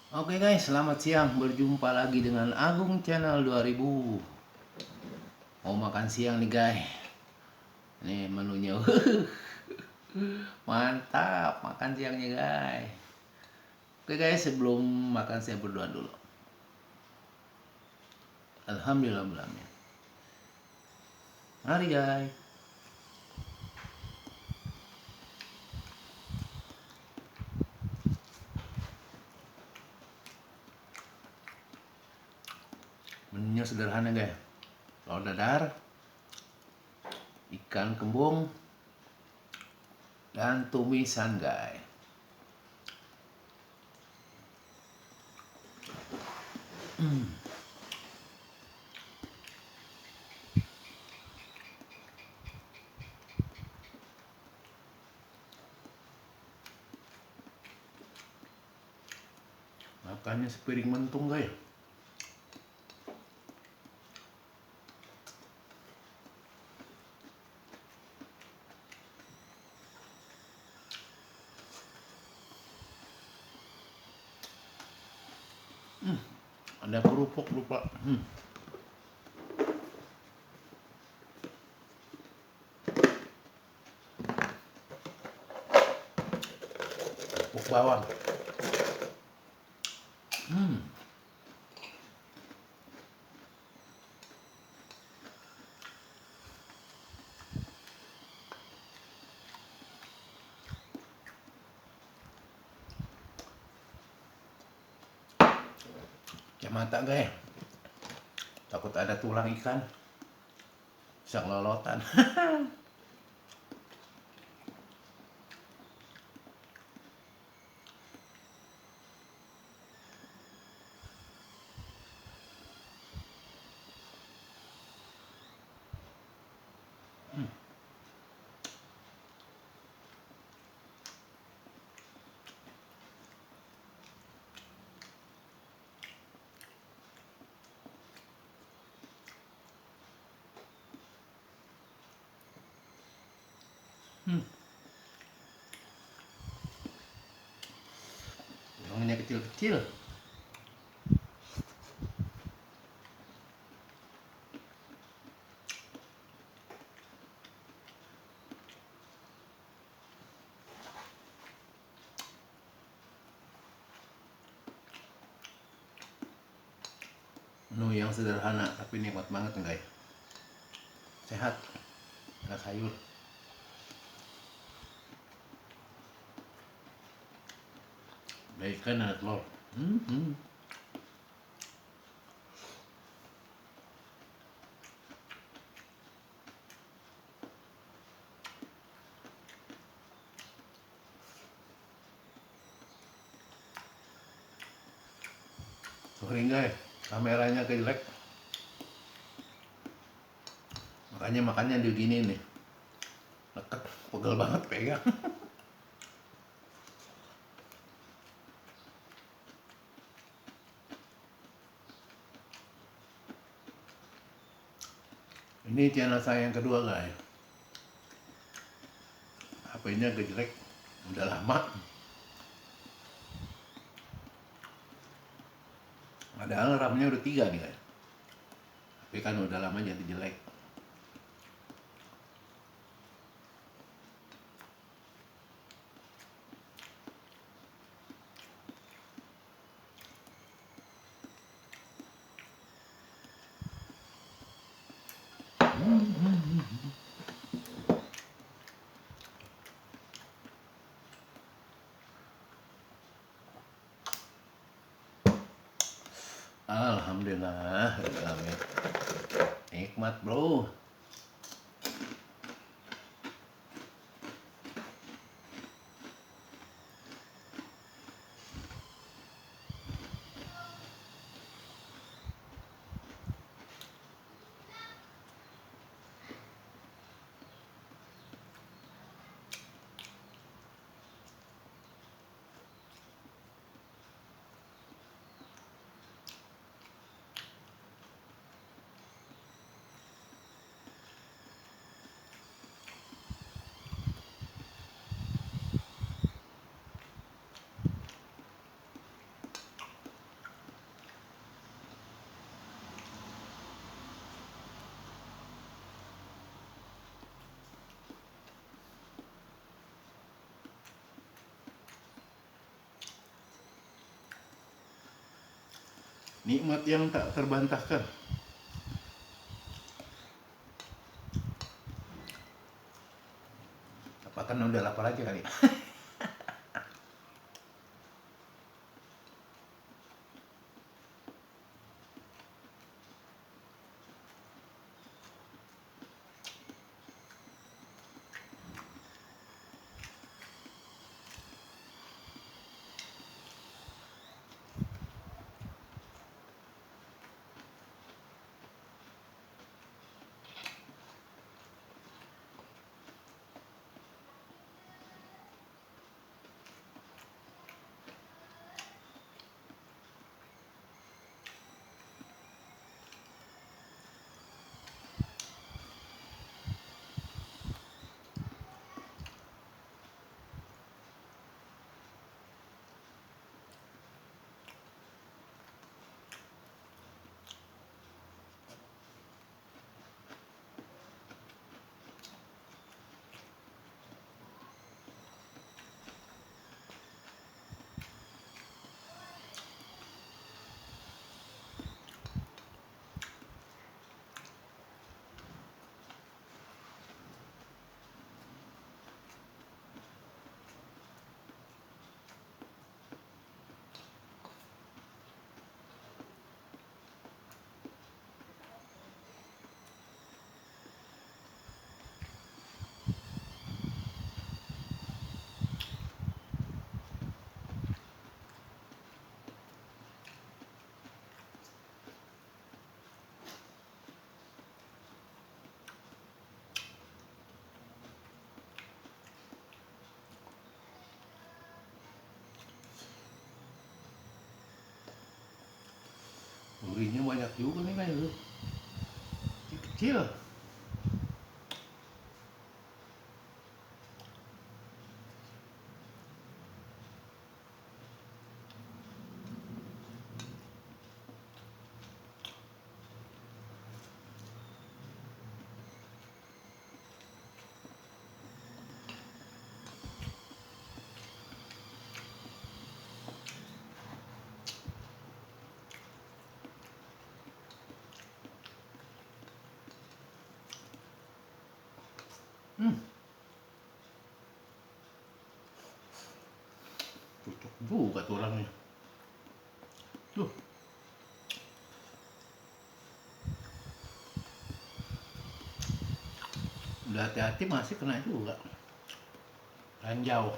Oke guys, selamat siang. Berjumpa lagi dengan Agung Channel 2000. Mau makan siang nih guys. Nih menunya. Mantap makan siangnya guys. Oke guys, sebelum makan saya berdoa dulu. Alhamdulillah. Mari guys. Menunya sederhana guys. Telur dadar, ikan kembung, dan tumisan guys. Makannya sepiring mentung guys. Ada kerupuk lupa. Kerupuk bawang. Mata guys. Takut ada tulang ikan. Bisa kelolotan. Tulangnya kecil-kecil. Menu yang sederhana tapi nikmat banget guys. Sehat, ada sayur. Ada ikan, ada telur. Sorry guys, kameranya jelek. Makanya makannya di gini nih. Deket, pegel banget pegang. Ini channel saya yang kedua guys. HP-nya agak jelek, udah lama. Padahal RAM-nya udah 3 nih guys. Tapi kan udah lama jadi jelek. Alhamdulillah, amin. Nikmat bro. Nikmat yang tak terbantahkan. Apa kan udah lapar aja kali. Durinya banyak juga nih kan itu. Kecil. Cocok juga tuh orangnya. Tuh. Udah hati-hati masih kena juga. Ranjau.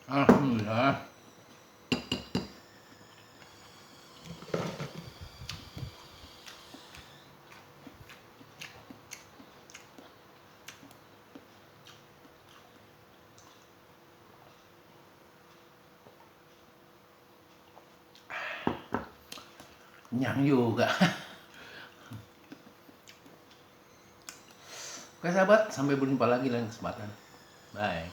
Alhamdulillah. Kenyang juga. Oke sahabat, sampai berjumpa lagi lain kesempatan. Bye.